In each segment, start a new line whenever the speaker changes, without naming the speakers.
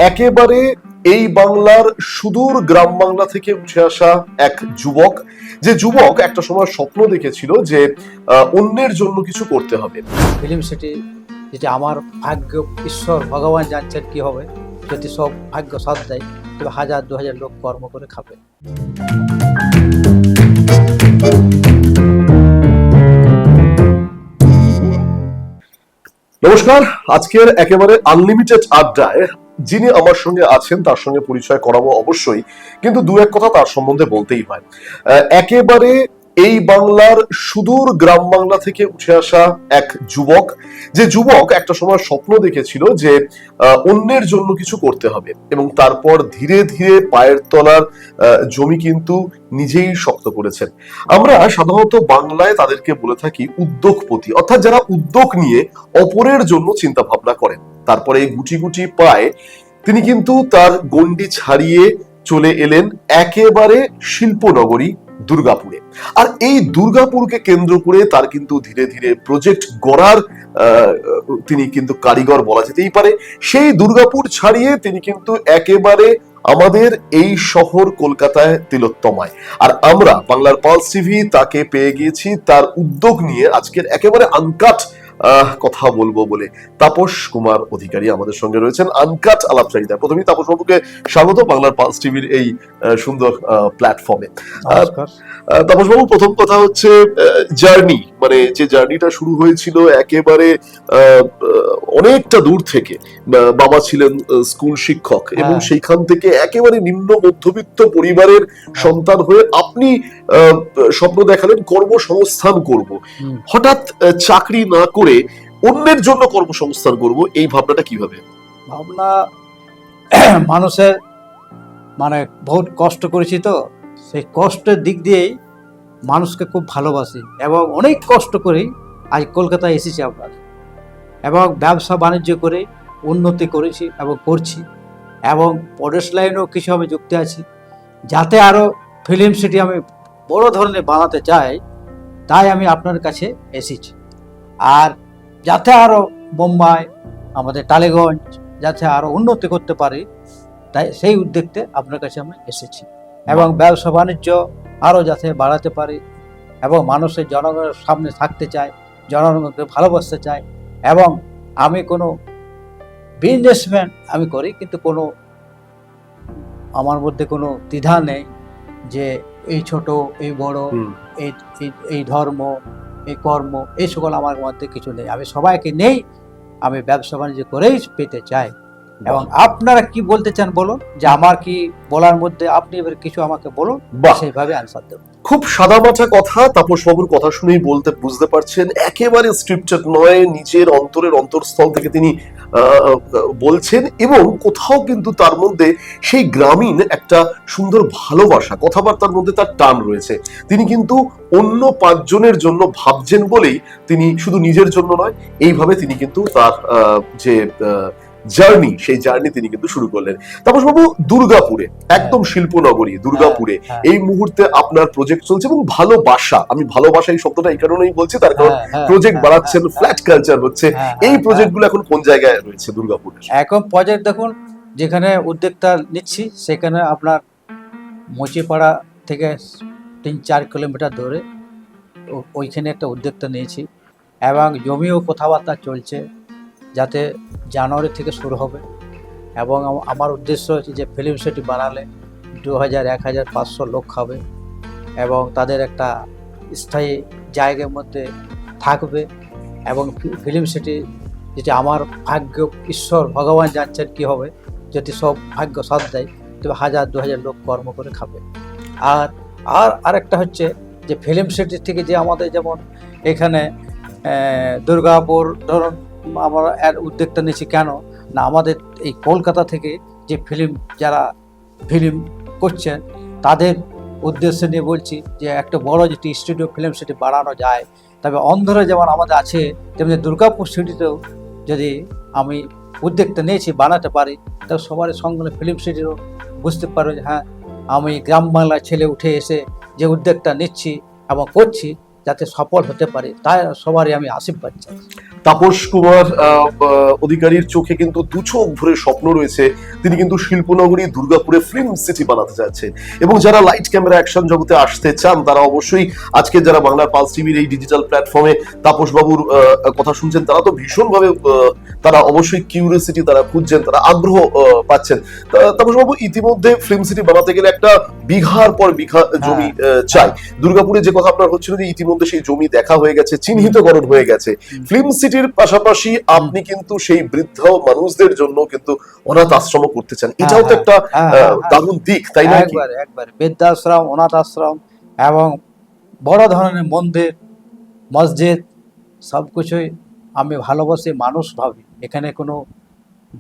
একেবারে এই বাংলার সুদূর গ্রাম বাংলা থেকে উঠে আসা এক যুবক, যে যুবক একটা সময় স্বপ্ন দেখেছিল যে অন্যের জন্য কিছু করতে হবে।
ফিল্ম সিটি যেটা আমার ভাগ্য, ঈশ্বর ভগবান জানছেন কি হবে। যদি সব ভাগ্য সাথ দেয় তবে 1000-2000 লোক কর্ম করে খাবে।
নমস্কার, আজকের একেবারে আনলিমিটেড আড্ডায় যিনি আমার সঙ্গে আছেন তার সঙ্গে পরিচয় করাবো অবশ্যই, কিন্তু দু এক কথা তার সম্বন্ধে বলতেই হয়। একেবারে এই বাংলার সুদূর গ্রাম বাংলা থেকে উঠে আসা এক যুবক, যে যুবক একটা সময় স্বপ্ন দেখেছিল যে অন্যের জন্য কিছু করতে হবে, এবং তারপর ধীরে ধীরে পায়ের তলার জমি কিন্তু নিজেই শক্ত করেছেন। আমরা সাধারণত বাংলায় তাদেরকে বলে থাকি উদ্যোগপতি, অর্থাৎ যারা উদ্যোগ নিয়ে অপরের জন্য চিন্তা ভাবনা করেন। তারপরে গুটি গুটি পায়ে তিনি কিন্তু তার গণ্ডি ছাড়িয়ে চলে এলেন একেবারে শিল্পনগরী দুর্গাপুরে। আর এই দুর্গাপুরকে কেন্দ্র করে তার কিন্তু ধীরে ধীরে প্রজেক্ট গড়ার তিনি কিন্তু কারিগর বলা যেতেই পারে। সেই দুর্গাপুর ছাড়িয়ে তিনি কিন্তু একেবারে আমাদের এই শহর কলকাতায় তিলোত্তমায়। আর আমরা বাংলার পালস টিভি তাকে পেয়ে গিয়েছি তার উদ্যোগ নিয়ে আজকের একেবারে আনকাট কথা বলবো বলে। তাপস কুমার অধিকারী আমাদের সঙ্গে রয়েছেন আনকাট আলাপচারিতায়। প্রথমেই তাপস বাবুকে স্বাগত বাংলার পালস টিভির এই সুন্দর প্ল্যাটফর্মে। তাপস বাবু, প্রথম কথা হচ্ছে জার্নি, মানে যে জার্নিটা শুরু হয়েছিল একেবারে অনেকটা দূর থেকে। বাবা ছিলেন স্কুল শিক্ষক এবং সেইখান থেকে একেবারে নিম্ন মধ্যবিত্ত পরিবারের সন্তান হয়ে আপনি স্বপ্ন দেখালেন কর্মসংস্থান করব। হঠাৎ চাকরি না করে অন্যের জন্য কর্মসংস্থান করব, এই ভাবনাটা কিভাবে?
ভাবনা মানুষের মানে বহুত কষ্ট করেছি, তো সেই কষ্টের দিক দিয়েই মানুষকে খুব ভালোবাসি এবং অনেক কষ্ট করেই আজ কলকাতায় এসেছি আপনার, এবং ব্যবসা বাণিজ্য করে উন্নতি করেছি এবং করছি, এবং পরেশ লাইনেও কিছু আমি যুক্ত আছি, যাতে আরও ফিল্ম সিটি আমি বড় ধরনের বানাতে চাই। তাই আমি আপনার কাছে এসেছি। আর যাতে আরও বোম্বাই, আমাদের টালিগঞ্জ যাতে আরও উন্নতি করতে পারি, তাই সেই উদ্যোগতে আপনার কাছে আমি এসেছি, এবং ব্যবসা বাণিজ্য আরও যাতে বাড়াতে পারি, এবং মানুষের জনগণের সামনে থাকতে চাই, জনগণকে ভালোবাসতে চাই। এবং আমি কোনো বিজনেসম্যান আমি করি, কিন্তু কোনো আমার মধ্যে কোনো দ্বিধা নেই যে এই ছোট এই বড়, এই ধর্ম এই কর্ম এই সকল আমার মধ্যে কিছু নেই। আমি সবাইকে নেই, আমি ব্যবসা বাণিজ্য করেই পেতে চাই। এবং আপনারা কি বলতে চান বলুন, যে আমার কি বলার মধ্যে আপনি এবার কিছু আমাকে বলুন, সেইভাবে আনসার দেব।
খুব সাদামাটা কথা, তাপস বাবুর কথা শুনেই বুঝতে পারছেন একেবারে স্ক্রিপ্টেড নয়, নিজের অন্তরের অন্তরস্থল থেকে তিনি বলছেন, এবং কোথাও কিন্তু তার মধ্যে সেই গ্রামীণ একটা সুন্দর ভালোবাসা, কথাবার্তার মধ্যে তার টান রয়েছে। তিনি কিন্তু অন্য 5 জনের জন্য ভাবছেন বলেই তিনি শুধু নিজের জন্য নয়, এইভাবে তিনি কিন্তু তার যে জার্নি, সেই জার্নি তিনি কিন্তু শুরু করলেন। তাপস বাবু, দুর্গাপুরে, একদম শিল্পনগরী দুর্গাপুরে এই মুহূর্তে আপনার প্রজেক্ট চলছে, এবং ভালোবাসা, আমি ভালোবাসা এই শব্দটা এই কারণেই বলছি, তার কারণ প্রজেক্ট বাড়াচ্ছেন, ফ্ল্যাট কালচার হচ্ছে, এই প্রজেক্টগুলো এখন কোন জায়গায় রয়েছে দুর্গাপুরে?
এখন প্রজেক্ট দেখুন, যেখানে উদ্যোগটা নিচ্ছি সেখানে আপনার মুচিপাড়া থেকে 3-4 কিলোমিটার দূরে ওইখানে একটা উদ্যোগটা নিয়েছি, এবং জমিও কথাবার্তা চলছে, যাতে জানুয়ারি থেকে শুরু হবে। এবং আমার উদ্দেশ্য হচ্ছে যে ফিল্ম সিটি বানালে 2000-1500 লোক খাবে, এবং তাদের একটা স্থায়ী জায়গার মধ্যে থাকবে। এবং ফিল্ম সিটি যেটা আমার ভাগ্য, ঈশ্বর ভগবান জানছেন কি হবে। যদি সব ভাগ্য সাথ দেয় তবে 1000-2000 লোক কর্ম করে খাবে। আর আরেকটা হচ্ছে যে ফিল্ম সিটি থেকে যে আমাদের যেমন এখানে দুর্গাপুর ধরুন, আমরা এর উদ্যোগটা নিয়েছি কেন না, আমাদের এই কলকাতা থেকে যে যারা ফিল্ম করছেন তাদের উদ্দেশ্য নিয়ে বলছি যে একটা বড় যেটি স্টুডিও ফিল্ম সিটি বাড়ানো যায়। তবে অন্ধ্রে যেমন আমাদের আছে, তেমনি দুর্গাপুর সিটিতেও যদি আমি উদ্যোগটা নিয়েছি বানাতে পারি, তবে সবার সঙ্গে ফিল্ম সিটিরও বুঝতে পারবে যে হ্যাঁ, আমি গ্রাম বাংলার ছেলে উঠে এসে যে উদ্যোগটা নিচ্ছি এবং করছি, যাতে সফল হতে পারি, তাই সবারই আমি আশীর্বাদ চাই।
তাপস কুমার অধিকারীর চোখে কিন্তু দু চোখ ভরে স্বপ্ন রয়েছে। তিনি কিন্তু শিল্পনগরী দুর্গাপুরে ফিল্ম সিটি বানাতে যাচ্ছেন, এবং যারা লাইট ক্যামেরা অ্যাকশন জগতে আসতে চান তারা অবশ্যই আজকে যারা বাংলার পালস টিভির এই ডিজিটাল প্ল্যাটফর্মে তাপস বাবুর কথা শুনছেন, তারা তো ভীষণভাবে তারা অবশ্যই কিউরিয়াসিটি তারা খুঁজছেন, তারা আগ্রহ পাচ্ছেন। তাপস বাবু, ইতিমধ্যে ফিল্ম সিটি বানাতে গেলে একটা বিঘার পর বিঘা জমি চাই। দুর্গাপুরে যে কথা আপনার হচ্ছিল যে ইতিমধ্যে সেই জমি দেখা হয়ে গেছে, চিহ্নিতকরণ হয়ে গেছে। ফিল্ম সিটির পাশাপাশি আপনি কিন্তু সেই বৃদ্ধ মানুষদের জন্য কিন্তু অনাথ আশ্রম করতে চান, এটাও তো একটা দারুণ দিক, তাই না?
একবার বৃদ্ধাশ্রম, অনাথ আশ্রম এবং বড় ধরনের মন্দির, মসজিদ সবকিছুই আমি ভালোবাসি, মানুষ ভাবি। এখানে কোনো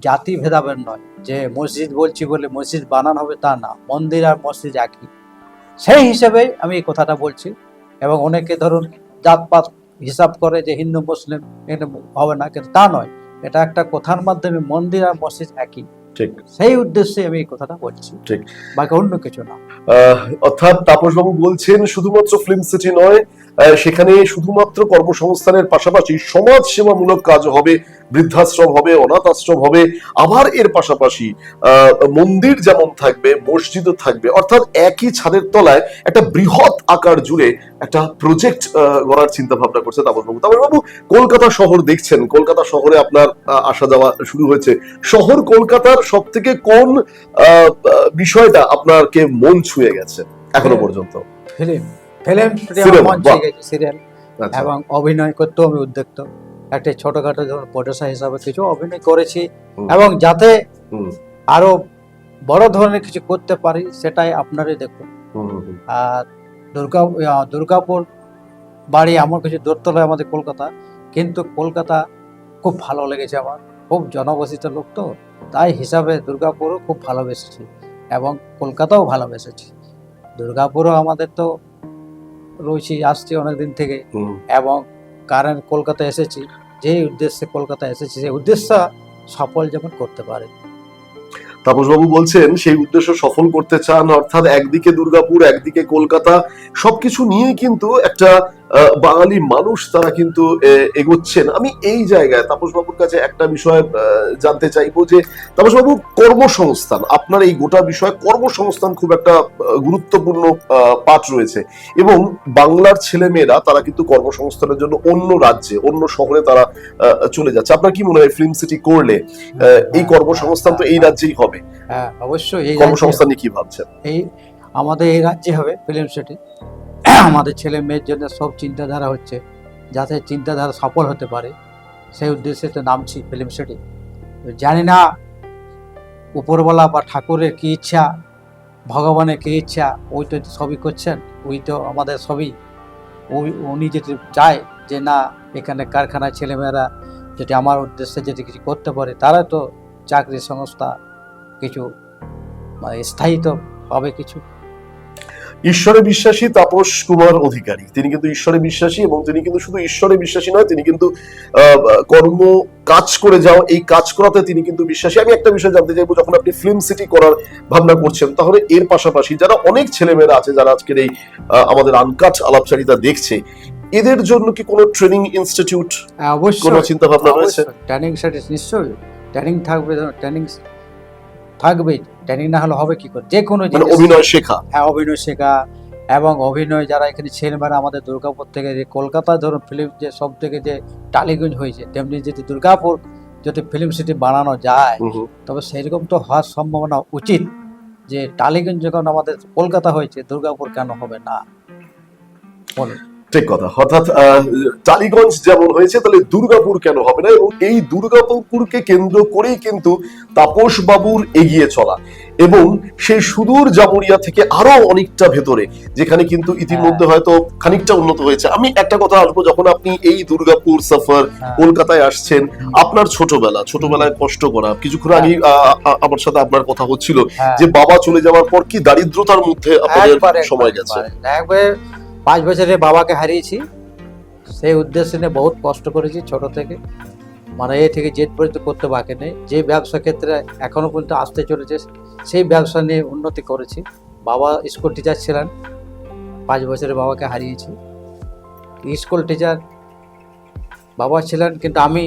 জাতি ভেদাভেদ নয় যে মসজিদ বলছি বলে মসজিদ বানানো হবে তা না, মন্দির আর মসজিদ একই। সেই হিসেবে আমি এই কথাটা বলছি। এবং অনেকে ধরুন জাতপাত হিসাব করে যে হিন্দু মুসলিম এটা হবে না, কিন্তু তা নয়, এটা একটা কথার মাধ্যমে মন্দির আর মসজিদ একই।
ঠিক,
সেই উদ্দেশ্যে আমি এই কথাটা বলছি,
ঠিক,
বাকি অন্য কিছু না।
অর্থাৎ তাপস বাবু বলছেন শুধুমাত্র ফিল্ম সিটি নয়, সেখানে শুধুমাত্র কর্মসংস্থানের পাশাপাশি সমাজ সেবামূলক কাজ হবে, বৃদ্ধাশ্রম হবে, অনাথ আশ্রম হবে, আবার এর পাশাপাশি মন্দির যেমন থাকবে, মসজিদও থাকবে। অর্থাৎ একই ছাদের তলায় একটা বৃহৎ আকার জুড়ে একটা প্রজেক্ট গড়ার চিন্তা ভাবনা করছে তাপস বাবু। তাপস বাবু, কলকাতা শহর দেখছেন, কলকাতা শহরে আপনার আসা যাওয়া শুরু হয়েছে। শহর কলকাতার সব থেকে কোন বিষয়টা আপনাকে মন ছুঁয়ে গেছে এখনো পর্যন্ত?
ফিল্ম সিরিয়াল এবং অভিনয় করতেও আমি উদ্যুক্ত। একটা ছোটখাটো ধরুন প্রডিউসার হিসাবে কিছু অভিনয় করেছি, এবং যাতে আরো বড় ধরনের কিছু করতে পারি সেটাই আপনারই দেখুন। আর দুর্গাপুর বাড়ি আমার কিছু দূরতলায় আমাদের কলকাতা, কিন্তু কলকাতা খুব ভালো লেগেছে আমার, খুব জনবসিত লোক তো, তাই হিসাবে দুর্গাপুরও খুব ভালোবেসেছি এবং কলকাতাও ভালোবেসেছি। দুর্গাপুরও আমাদের তো রয়েছি, আসছি অনেকদিন থেকে, এবং কারণ কলকাতা এসেছি, যে উদ্দেশ্যে কলকাতা এসেছি সেই উদ্দেশ্য সফল যেমন করতে পারে।
তাপস বাবু বলছেন সেই উদ্দেশ্য সফল করতে চান, অর্থাৎ একদিকে দুর্গাপুর, একদিকে কলকাতা, সবকিছু নিয়ে কিন্তু একটা বাঙালি মানুষ তারা কিন্তু এগোচ্ছেন। আমি এই জায়গায় তাপস বাবুর কাছে একটা বিষয় জানতে চাইবো যে তাপস বাবু, কর্মসংস্থান, আপনার এই গোটা বিষয়ে কর্মসংস্থান খুব একটা গুরুত্বপূর্ণ পাঠ রয়েছে, এবং বাংলার ছেলেমেয়েরা তারা কিন্তু কর্মসংস্থানের জন্য অন্য রাজ্যে, অন্য শহরে তারা চলে যাচ্ছে। আপনার কি মনে হয় ফিল্ম সিটি করলে এই কর্মসংস্থান তো এই রাজ্যেই হবে?
হ্যাঁ, অবশ্যই। এই
কর্মসংস্থান নিয়ে কি ভাবছেন?
এই আমাদের এই রাজ্যে হবে ফিল্ম সিটি। আমাদের ছেলে মেয়ের জন্য সব চিন্তাধারা হচ্ছে, যাতে চিন্তাধারা সফল হতে পারে, সেই উদ্দেশ্যে তো নামছি ফিল্ম সিটি। জানি না উপরওয়ালা বা ঠাকুরের কি ইচ্ছা, ভগবানের কি ইচ্ছা, ওই তো সবই করছেন, ওই তো আমাদের সবই। উনি যদি চায় যে না, এখানে কারখানায় ছেলেমেয়েরা যদি আমার উদ্দেশ্যে যদি কিছু করতে পারে, তারা তো চাকরি সংস্থা কিছু মানে স্থায়ী তো হবে কিছু।
ঈশ্বরে বিশ্বাসী তাপস কুমার অধিকারী, তিনি কিন্তু ঈশ্বরে বিশ্বাসী, এবং তিনি কিন্তু শুধু ঈশ্বরে বিশ্বাসী নয়, তিনি কিন্তু কর্ম কাজ করে যাও, এই কাজ করাতে তিনি কিন্তু বিশ্বাসী। আমি একটা বিষয় জানতে চাইবো, যখন আপনি ফিল্ম সিটি করার ভাবনা করছেন, তাহলে এর পাশাপাশি যারা অনেক ছেলেমেয়েরা আছে যারা আজকের এই আমাদের আনকাট আলাপচারিতা দেখছে, এদের জন্য কি কোনো ট্রেনিং ইনস্টিটিউট
অবশ্যই
কোনো চিন্তা ভাবনা রয়েছে?
ট্রেনিং সেন্টার নিশ্চয়ই ট্রেনিং থাকবে, ট্রেনিং থাকবে, ট্রেনিং না হলে হবে কি করে? যে কোনো
অভিনয় শেখা,
হ্যাঁ, অভিনয় শেখা, এবং অভিনয় যারা এখানে ছেলেমেয়েরা আমাদের দুর্গাপুর থেকে, যে কলকাতায় ধরুন ফিল্ম যে সব থেকে যে টালিগঞ্জ হয়েছে, তেমনি যদি দুর্গাপুর যদি ফিল্ম সিটি বানানো যায়, তবে সেরকম তো হওয়ার সম্ভাবনা উচিত। যে টালিগঞ্জ যখন আমাদের কলকাতা হয়েছে, দুর্গাপুর কেন হবে না? বলুন।
ঠিক কথা। অর্থাৎ টালিগঞ্জ যেমন হয়েছে, তাহলে দুর্গাপুর কেন হবে না? এবং এই দুর্গাপুরকে কেন্দ্র করেই কিন্তু তাপস বাবুর এগিয়ে চলা, এবং সেই সুদূর জামুরিয়া থেকে আরো অনেকটা ভেতরে, যেখানে কিন্তু ইতিমধ্যে হয়তো খানিকটা উন্নত হয়েছে। আমি একটা কথা আসবো, যখন আপনি এই দুর্গাপুর সফর কলকাতায় আসছেন, আপনার ছোটবেলায় কষ্ট করা, কিছুক্ষণ আগে আমার সাথে আপনার কথা হচ্ছিল যে বাবা চলে যাওয়ার পর কি দারিদ্রতার মধ্যে আপনাদের সময় গেছে।
5 বছরে বাবাকে হারিয়েছি, সেই উদ্দেশ্যে নিয়ে বহুত কষ্ট করেছি ছোট থেকে, মানে এ থেকে জেড পর্যন্ত করতে বাকি নেই। যে ব্যবসা ক্ষেত্রে এখনো পর্যন্ত আসতে চলেছে, সেই ব্যবসা নিয়ে উন্নতি করেছি। বাবা স্কুল টিচার ছিলেন, 5 বছরে বাবাকে হারিয়েছি। স্কুল টিচার বাবা ছিলেন, কিন্তু আমি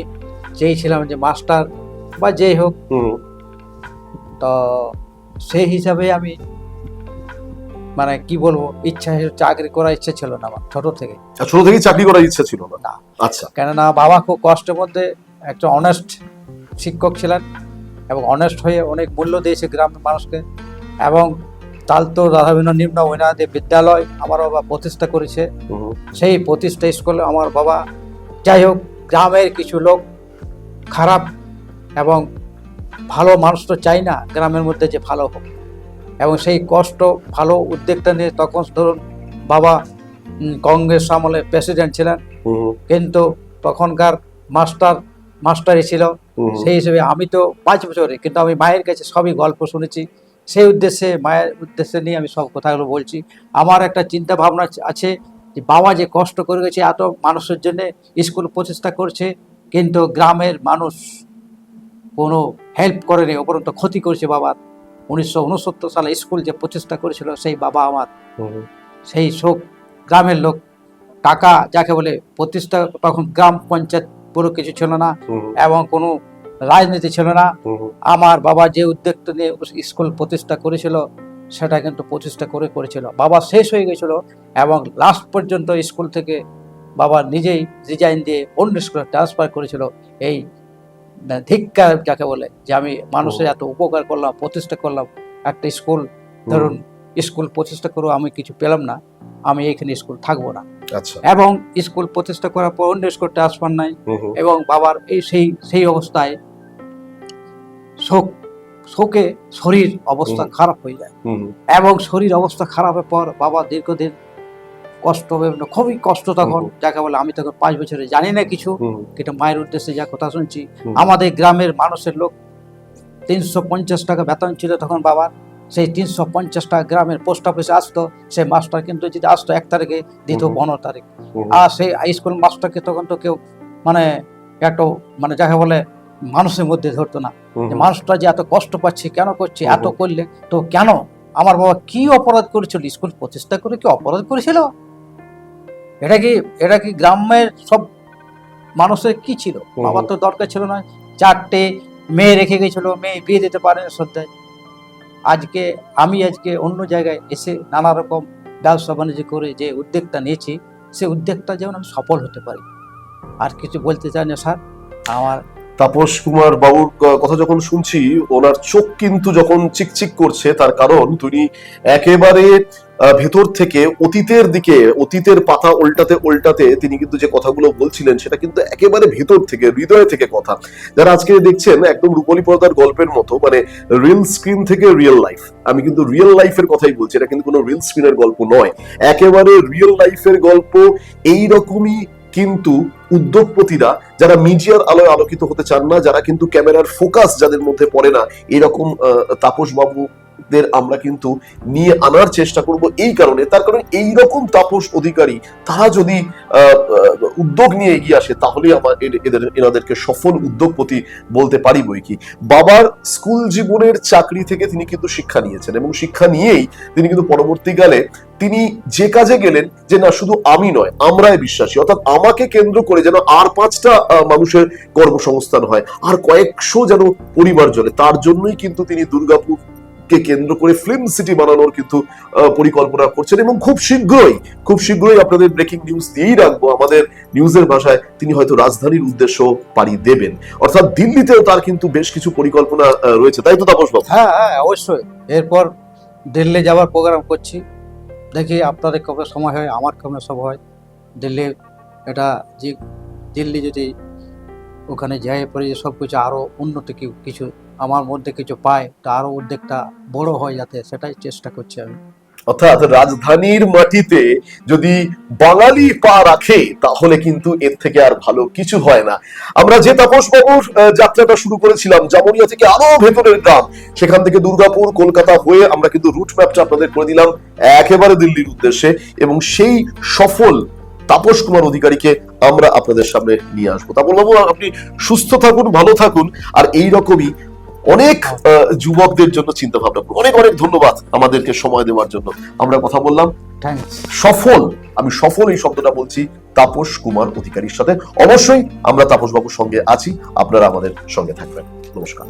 চেয়েছিলাম যে মাস্টার বা যেই হোক।
হুম,
তো সেই হিসাবে আমি মানে কি বলবো, ইচ্ছা চাকরি করার ইচ্ছা ছিল না আমার ছোট থেকে।
আর ছোট থেকেই চাকরি করার ইচ্ছা ছিল না?
না,
আচ্ছা।
কেননা বাবা খুব কষ্টের মধ্যে একটা অনেস্ট শিক্ষক ছিলেন এবং অনেস্ট হয়ে অনেক মূল্য দিয়েছে গ্রামের মানুষকে। এবং তালতো রাধাবিনোদ নিম্ন উন্নয়ন বিদ্যালয় আমার বাবা প্রতিষ্ঠা করেছে।
হুম,
সেই প্রতিষ্ঠা স্কুলে আমার বাবা, যাই হোক, গ্রামের কিছু লোক খারাপ এবং ভালো মানুষ তো চাই না গ্রামের মধ্যে যে ভালো হোক, এবং সেই কষ্ট ভালো উদ্যোগটা নিয়ে তখন ধরুন বাবা কংগ্রেস আমলে প্রেসিডেন্ট ছিলেন,
হুম,
কিন্তু তখনকার মাস্টারই ছিল।
হুম,
সেই হিসেবে আমি তো 5 বছরে, কিন্তু আমি মায়ের কাছে সবই গল্প শুনেছি। সেই উদ্দেশ্যে, মায়ের উদ্দেশ্যে নিয়ে আমি সব কথাগুলো বলছি। আমার একটা চিন্তা ভাবনা আছে যে বাবা যে কষ্ট করে গেছে, এত মানুষের জন্য স্কুল প্রতিষ্ঠা করছে, কিন্তু গ্রামের মানুষ কোনো হেল্প করেনি, উপরন্ত ক্ষতি করেছে বাবার। 1969 সালে স্কুল যে প্রতিষ্ঠা করেছিল সেই বাবা আমার,
হুম,
সেই শোক গ্রামের লোক টাকা যাকে বলে প্রতিষ্ঠা, তখন গ্রাম পঞ্চায়েত পুরো কিছু ছিল না
হুম,
এবং কোনো রাজনীতি ছিল না।
হুম,
আমার বাবা যে উদ্যোগটা নিয়ে স্কুল প্রতিষ্ঠা করেছিল সেটা কিন্তু প্রতিষ্ঠা করেছিল। বাবা শেষ হয়ে গেছিল এবং লাস্ট পর্যন্ত স্কুল থেকে বাবা নিজেই রিজাইন দিয়ে অন্য স্কুলে ট্রান্সফার করেছিল। এই ধিক্কার যাকে বলে, যে আমি মানুষের এত উপকার করলাম, প্রতিষ্ঠা করলাম একটা স্কুল, ধরুন স্কুল প্রতিষ্ঠা করেও আমি কিছু পেলাম না, আমি এইখানে স্কুল থাকবো না।
আচ্ছা।
এবং স্কুল প্রতিষ্ঠা করার পর অন্য স্কুল ট্রান্সফার নাই,
হুম,
এবং বাবার এই সেই অবস্থায় শোকে শরীর অবস্থা
হুম,
খারাপ হয়ে যায়।
হুম,
এবং শরীর অবস্থা খারাপের পর বাবা দীর্ঘদিন কষ্ট, খুবই কষ্ট তখন, যাকে বলে আমি তখন 5 বছরে জানি না কিছু,
হুম,
কিন্তু মায়ের উদ্দেশ্যে যা কথা শুনছি।
হুম,
আমাদের গ্রামের মানুষের লোক 350 টাকা বেতন ছিল তখন বাবার। সেই 350 টাকা গ্রামের পোস্ট অফিসে আসতো, সেই মাস্টার কিন্তু যদি আসতো 1 তারিখে, দিত 15 তারিখ।
হুম,
আর সেই স্কুল মাস্টারকে তখন তো কেউ মানে একটু মানে যাকে বলে মানুষের মধ্যে ধরতো না, যে মানুষটা যে এত কষ্ট পাচ্ছে কেন করছে, এত করলে তো কেন, আমার বাবা কি অপরাধ করেছিল, স্কুল প্রতিষ্ঠা করে কি অপরাধ করেছিল? এটা কি গ্রামের সব মানুষের কি ছিল? বাবার তো দরকার ছিল না, 4টে মেয়ে রেখে গেছিল, মেয়ে বিয়ে দিতে পারে না শ্রদ্ধায়। আজকে অন্য জায়গায় এসে নানা রকম ব্যবসা বাণিজ্য করে যে উদ্যোগটা নিয়েছি, সে উদ্যোগটা যেমন আমি সফল হতে পারি। আর কিছু বলতে চাই না স্যার। আমার
তাপস কুমার বাবুর কথা যখন শুনছি, ওনার চোখ কিন্তু যখন চিকচিক করছে, তার কারণ তিনি একেবারে ভেতর থেকে অতীতের দিকে, অতীতের পাতা উল্টাতে উল্টাতে তিনি কিন্তু যে কথাগুলো বলছিলেন সেটা কিন্তু একেবারে ভেতর থেকে, হৃদয় থেকে কথা। যারা আজকে দেখছেন একদম রূপলী পর্দার গল্পের মতো, মানে রিল স্ক্রিন থেকে রিয়েল লাইফ, আমি কিন্তু রিয়েল লাইফের কথাই বলছি, এটা কিন্তু কোনো রিল স্ক্রিনের গল্প নয়, একেবারে রিয়েল লাইফের গল্প। এইরকমই কিন্তু উদ্যোগপতিরা, যারা মিডিয়ার আলোয় আলোকিত হতে চান না, যারা কিন্তু ক্যামেরার ফোকাস যাদের মধ্যে পড়ে না, এরকম তাপস বাবুদের আমরা কিন্তু নিয়ে আনার চেষ্টা করব। এই কারণে, তার কারণ এইরকম তাপস অধিকারী তারা যদি উদ্যোগ নিয়ে এগিয়ে আসে, তাহলে এনাদেরকে সফল উদ্যোগপতি বলতে পারি বই কি। বাবার স্কুল জীবনের চাকরি থেকে তিনি কিন্তু শিক্ষা নিয়েছেন, এবং শিক্ষা নিয়েই তিনি কিন্তু পরবর্তীকালে তিনি যে কাজে গেলেন, যে না শুধু আমি নয়, আমরাই বিশ্বাসী, অর্থাৎ আমাকে কেন্দ্র করে যেন আর 5টা মানুষের কর্মসংস্থান হয়, আর কয়েকশো যেন পরিবার চলে, তার জন্যই কিন্তু তিনি দুর্গাপুরকে কেন্দ্র করে ফিল্ম সিটি বানানোর কিন্তু পরিকল্পনা করছেন। এবং খুব শীঘ্রই আপনাদের ব্রেকিং নিউজ দিয়েই রাখবো, আমাদের নিউজের ভাষায়, তিনি হয়তো রাজধানীর উদ্দেশ্য পাড়ি দেবেন, অর্থাৎ দিল্লিতেও তার কিন্তু বেশ কিছু পরিকল্পনা রয়েছে, তাই তো তাপস বাবু?
হ্যাঁ হ্যাঁ, অবশ্যই এরপর দিল্লি যাওয়ার প্রোগ্রাম করছি। দেখি আপনাদের কবে সময় হয়, আমার কবে সময় হয়। দিল্লি এটা যে দিল্লি যদি ওখানে যাই পরে যে সব কিছু আরো উন্নতি কিছু আমার মধ্যে কিছু পায়, তা আরো উদ্যোগটা বড় হয়, যাতে সেটাই চেষ্টা করছি আমি।
অর্থাৎ রাজধানীর মাটিতে যদি বাঙালি পা রাখে, তাহলে কিন্তু এর থেকে আর ভালো কিছু হয় না। আমরা যে তাপস বাবুর যাত্রাটা শুরু করেছিলাম জামুরিয়া থেকে আরো ভেতরের গ্রাম, সেখান থেকে দুর্গাপুর, কলকাতা হয়ে আমরা কিন্তু রুট ম্যাপটা আপনাদের করে দিলাম একেবারে দিল্লির উদ্দেশ্যে, এবং সেই সফল তাপস কুমার অধিকারীকে আমরা আপনাদের সামনে নিয়ে আসবো। তাপস বাবু, আপনি সুস্থ থাকুন, ভালো থাকুন, আর এইরকমই অনেক যুবকদের জন্য চিন্তা ভাবনা করুন। অনেক ধন্যবাদ আমাদেরকে সময় দেওয়ার জন্য। আমরা কথা বললাম
থ্যাংকস।
সফল আমি সফল এই শব্দটা বলছি তাপস কুমার অধিকারীর সাথে। অবশ্যই আমরা তাপস বাবুর সঙ্গে আছি, আপনারা আমাদের সঙ্গে থাকবেন। নমস্কার।